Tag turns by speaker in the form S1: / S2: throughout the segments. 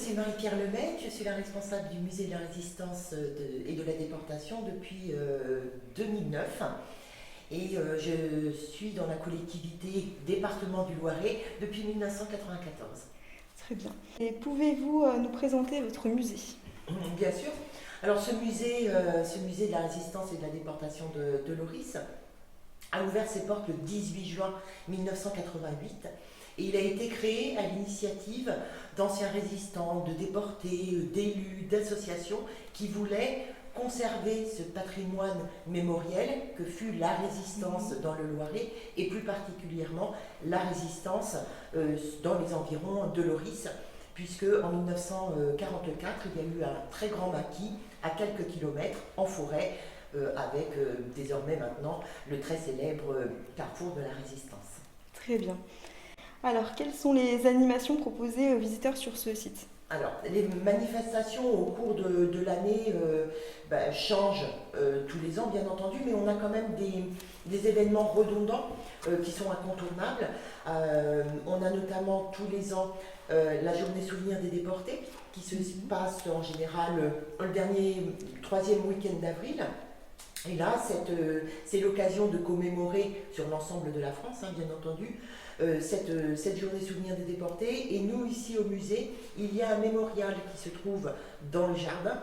S1: suis Marie-Pierre Lemay, je suis la responsable du musée de la résistance et de la déportation depuis 2009. Et je suis dans la collectivité département du Loiret depuis 1994.
S2: Très bien. Et pouvez-vous nous présenter votre musée?
S1: Bien sûr. Alors ce musée de la résistance et de la déportation de Loris a ouvert ses portes le 18 juin 1988 et il a été créé à l'initiative d'anciens résistants, de déportés, d'élus, d'associations qui voulaient conserver ce patrimoine mémoriel que fut la résistance dans le Loiret et plus particulièrement la résistance dans les environs de Loris, puisque en 1944 il y a eu un très grand maquis à quelques kilomètres en forêt avec désormais maintenant le très célèbre carrefour de la résistance.
S2: Très bien. Alors, quelles sont les animations proposées aux visiteurs sur ce site?
S1: Alors, les manifestations au cours de l'année changent tous les ans, bien entendu, mais on a quand même des événements redondants qui sont incontournables. On a notamment tous les ans la journée souvenir des déportés, qui se passe en général le troisième week-end d'avril. Et là, c'est l'occasion de commémorer sur l'ensemble de la France, bien entendu, cette journée souvenir des déportés. Et nous, ici au musée, il y a un mémorial qui se trouve dans le jardin.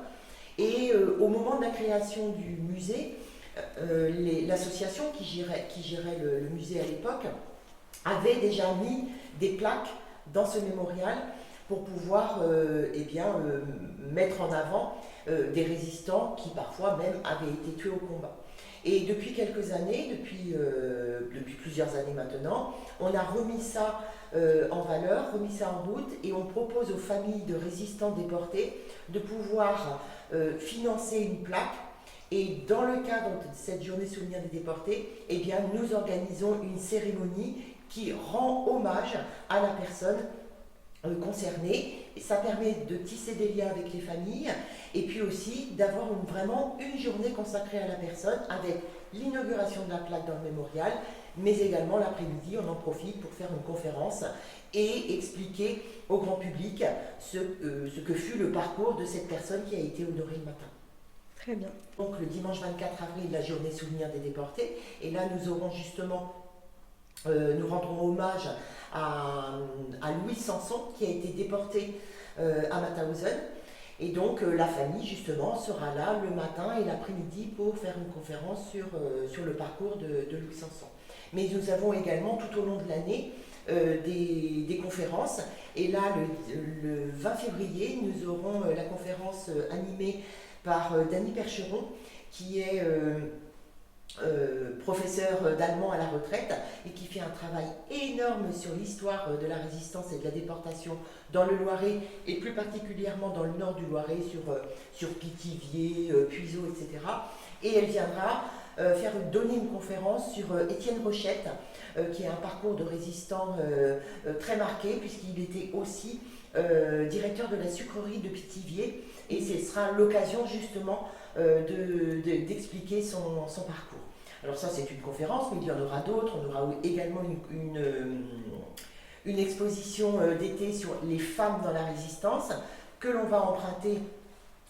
S1: Et au moment de la création du musée, l'association qui gérait le musée à l'époque avait déjà mis des plaques dans ce mémorial pour pouvoir mettre en avant des résistants qui parfois même avaient été tués au combat. Et depuis quelques années, depuis plusieurs années maintenant, on a remis ça en valeur, remis ça en route, et on propose aux familles de résistants déportés de pouvoir financer une plaque. Et dans le cadre de cette journée souvenir des déportés, nous organisons une cérémonie qui rend hommage à la personne concernés. Et ça permet de tisser des liens avec les familles et puis aussi d'avoir vraiment une journée consacrée à la personne avec l'inauguration de la plaque dans le mémorial, mais également l'après-midi on en profite pour faire une conférence et expliquer au grand public ce que fut le parcours de cette personne qui a été honorée le matin.
S2: Très bien.
S1: Donc le dimanche 24 avril, la journée souvenir des déportés, et là nous aurons justement nous rendrons hommage à Louis Sanson qui a été déporté à Mauthausen. Et donc la famille justement sera là le matin et l'après-midi pour faire une conférence sur le parcours de Louis Sanson. Mais nous avons également tout au long de l'année des conférences. Et là le 20 février, nous aurons la conférence animée par Dany Percheron qui est professeur d'allemand à la retraite et qui fait un travail énorme sur l'histoire de la résistance et de la déportation dans le Loiret et plus particulièrement dans le nord du Loiret sur Pithiviers, Puiseaux, etc. Et elle viendra donner une conférence sur Étienne Rochette qui a un parcours de résistant très marqué puisqu'il était aussi directeur de la sucrerie de Pithiviers et ce sera l'occasion justement d'expliquer son parcours. Alors ça c'est une conférence, mais il y en aura d'autres. On aura également une exposition d'été sur les femmes dans la résistance que l'on va emprunter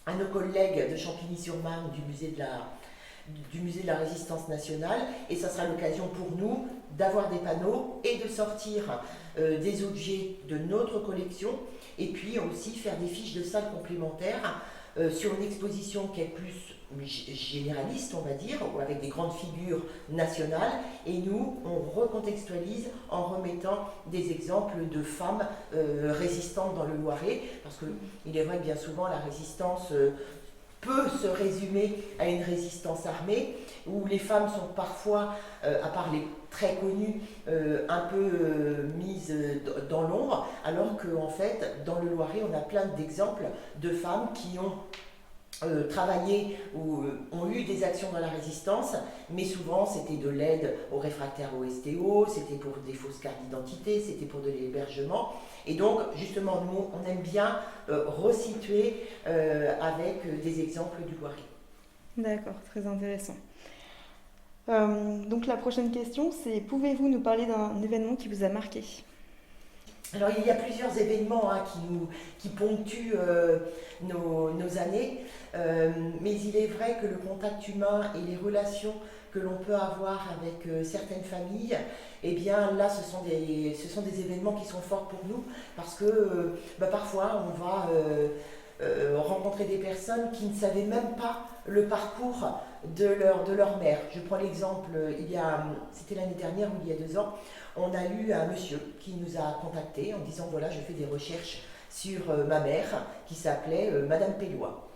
S1: à nos collègues de Champigny-sur-Marne du musée de la Résistance nationale, et ça sera l'occasion pour nous d'avoir des panneaux et de sortir des objets de notre collection et puis aussi faire des fiches de salle complémentaires sur une exposition qui est plus généraliste, on va dire, avec des grandes figures nationales, et nous, on recontextualise en remettant des exemples de femmes résistantes dans le Loiret, parce qu'il est vrai que bien souvent la résistance peut se résumer à une résistance armée, où les femmes sont parfois, à part les très connues, un peu mises dans l'ombre, alors qu'en fait, dans le Loiret, on a plein d'exemples de femmes qui ont travaillé ou ont eu des actions dans la résistance, mais souvent c'était de l'aide aux réfractaires au STO, c'était pour des fausses cartes d'identité, c'était pour de l'hébergement. Et donc justement nous on aime bien resituer avec des exemples du Loiret.
S2: D'accord, très intéressant. Donc la prochaine question c'est, pouvez-vous nous parler d'un événement qui vous a marqué?
S1: Alors il y a plusieurs événements qui ponctuent nos années, mais il est vrai que le contact humain et les relations que l'on peut avoir avec certaines familles, eh bien là ce sont des événements qui sont forts pour nous parce que parfois on va rencontrer des personnes qui ne savaient même pas le parcours de leur mère. Je prends l'exemple, c'était l'année dernière ou il y a 2 ans, on a eu un monsieur qui nous a contactés en disant voilà, je fais des recherches sur ma mère qui s'appelait Madame Pellois.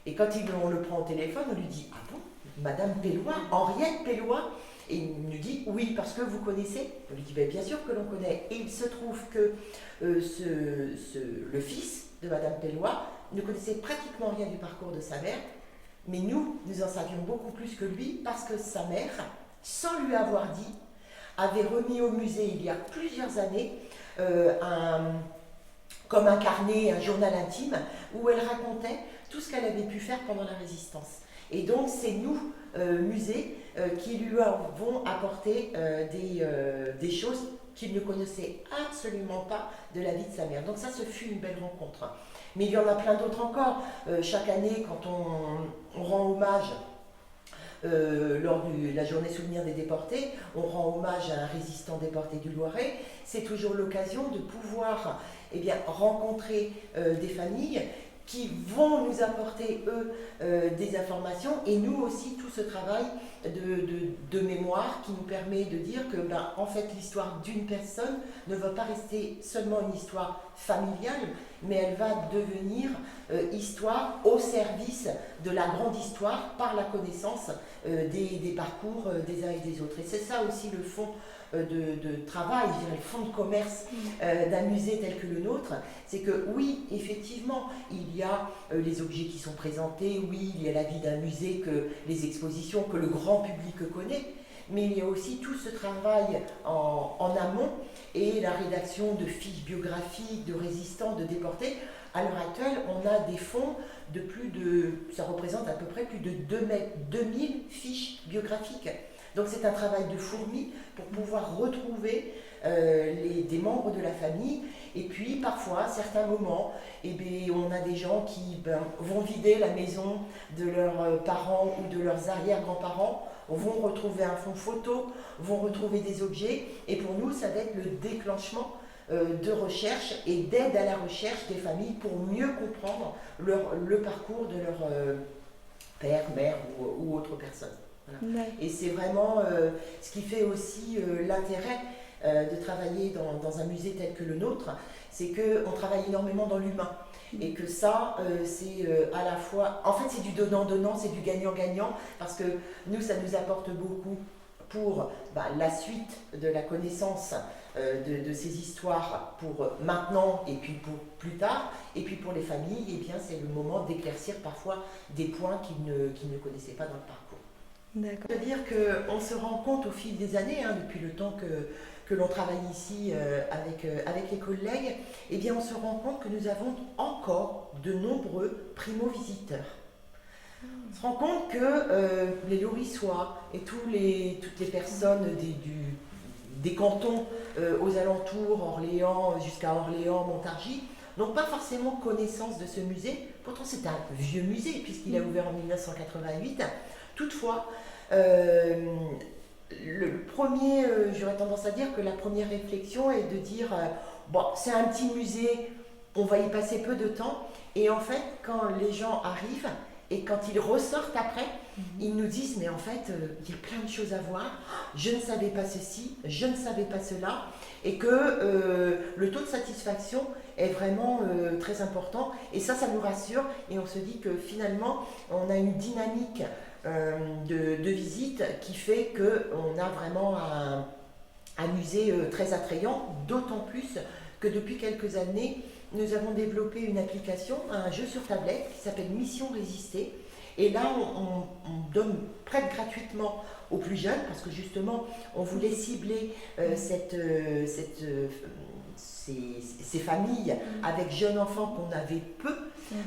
S1: Et quand on le prend au téléphone, on lui dit ah bon, Madame Pellois, Henriette Pellois? Et il nous dit oui, parce que vous connaissez. On lui dit bien sûr que l'on connaît. Et il se trouve que le fils de Madame Pellois ne connaissait pratiquement rien du parcours de sa mère, mais nous en savions beaucoup plus que lui parce que sa mère, sans lui avoir dit, avait remis au musée il y a plusieurs années comme un carnet, un journal intime, où elle racontait tout ce qu'elle avait pu faire pendant la Résistance. Et donc c'est nous, musée, qui lui avons apporté des choses qu'il ne connaissait absolument pas de la vie de sa mère. Donc ça, ce fut une belle rencontre. Mais il y en a plein d'autres encore. Chaque année, quand on rend hommage lors de la journée souvenir des déportés, on rend hommage à un résistant déporté du Loiret. C'est toujours l'occasion de pouvoir rencontrer des familles qui vont nous apporter, eux, des informations, et nous aussi, tout ce travail de mémoire qui nous permet de dire que, en fait, l'histoire d'une personne ne va pas rester seulement une histoire familiale, mais elle va devenir histoire au service de la grande histoire par la connaissance des parcours des uns et des autres. Et c'est ça aussi le fond de travail, je dirais le fond de commerce d'un musée tel que le nôtre, c'est que oui, effectivement, il y a les objets qui sont présentés, oui, il y a la vie d'un musée, les expositions que le grand public connaît, mais il y a aussi tout ce travail en amont et la rédaction de fiches biographiques de résistants, de déportés. À l'heure actuelle, on a des fonds de ça représente à peu près plus de 2000 fiches biographiques. Donc c'est un travail de fourmi pour pouvoir retrouver des membres de la famille. Et puis parfois, à certains moments, on a des gens qui vont vider la maison de leurs parents ou de leurs arrière-grands-parents, vont retrouver un fond photo, vont retrouver des objets. Et pour nous, ça va être le déclenchement de recherche et d'aide à la recherche des familles pour mieux comprendre le parcours de leur père, mère ou autre personne. Voilà. Ouais. Et c'est vraiment ce qui fait aussi l'intérêt de travailler dans un musée tel que le nôtre, c'est qu'on travaille énormément dans l'humain. Et que ça, c'est à la fois... En fait, c'est du donnant-donnant, c'est du gagnant-gagnant, parce que nous, ça nous apporte beaucoup pour la suite de la connaissance de ces histoires pour maintenant et puis pour plus tard. Et puis pour les familles, c'est le moment d'éclaircir parfois des points qu'ils ne connaissaient pas dans le parcours. C'est-à-dire qu'on se rend compte au fil des années, depuis le temps que l'on travaille ici avec les collègues, on se rend compte que nous avons encore de nombreux primo-visiteurs. On se rend compte que les Laurissois et toutes les personnes des cantons aux alentours, Orléans, jusqu'à Orléans, Montargis, n'ont pas forcément connaissance de ce musée. Pourtant, c'est un vieux musée, puisqu'il a ouvert en 1988. Toutefois, j'aurais tendance à dire que la première réflexion est de dire c'est un petit musée, on va y passer peu de temps, et en fait quand les gens arrivent et quand ils ressortent après, ils nous disent mais en fait il y a plein de choses à voir, je ne savais pas ceci, je ne savais pas cela, et que le taux de satisfaction est vraiment très important, et ça nous rassure, et on se dit que finalement on a une dynamique de visite qui fait qu'on a vraiment un musée très attrayant, d'autant plus que depuis quelques années, nous avons développé une application, un jeu sur tablette qui s'appelle Mission Résister. Et là, on donne prête gratuitement aux plus jeunes, parce que justement, on voulait cibler ces familles avec jeunes enfants qu'on avait peu,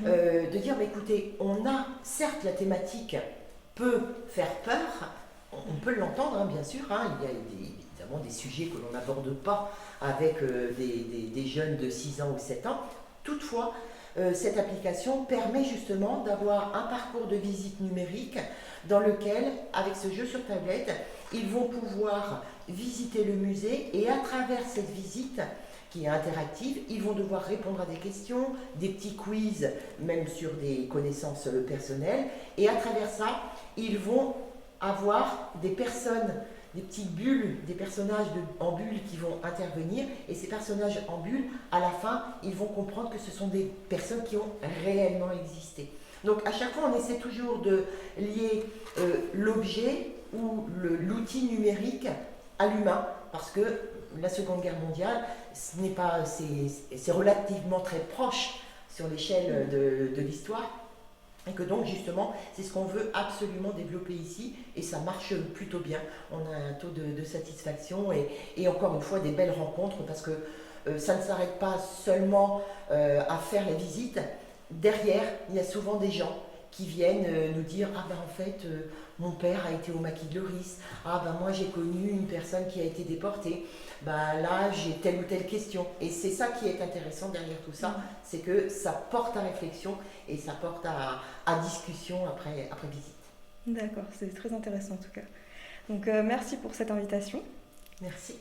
S1: de dire, écoutez, on a certes la thématique peut faire peur, on peut l'entendre bien sûr, il y a notamment des sujets que l'on n'aborde pas avec des jeunes de 6 ans ou 7 ans. Toutefois, cette application permet justement d'avoir un parcours de visite numérique dans lequel, avec ce jeu sur tablette, ils vont pouvoir visiter le musée et à travers cette visite, qui est interactive, ils vont devoir répondre à des questions, des petits quiz, même sur des connaissances personnelles, et à travers ça, ils vont avoir des personnes, des petites bulles, des personnages en bulles qui vont intervenir, et ces personnages en bulles, à la fin, ils vont comprendre que ce sont des personnes qui ont réellement existé. Donc à chaque fois, on essaie toujours de lier l'objet ou l'outil numérique à l'humain, parce que la Seconde Guerre mondiale, c'est relativement très proche sur l'échelle de l'histoire, et que donc justement, c'est ce qu'on veut absolument développer ici, et ça marche plutôt bien. On a un taux de satisfaction, et encore une fois, des belles rencontres, parce que ça ne s'arrête pas seulement à faire la visite. Derrière, il y a souvent des gens qui viennent nous dire « Ah ben en fait, mon père a été au maquis de Lioris. Ah ben moi j'ai connu une personne qui a été déportée. Ben là j'ai telle ou telle question. » Et c'est ça qui est intéressant derrière tout ça, c'est que ça porte à réflexion et ça porte à discussion après visite.
S2: D'accord, c'est très intéressant en tout cas. Donc merci pour cette invitation.
S1: Merci.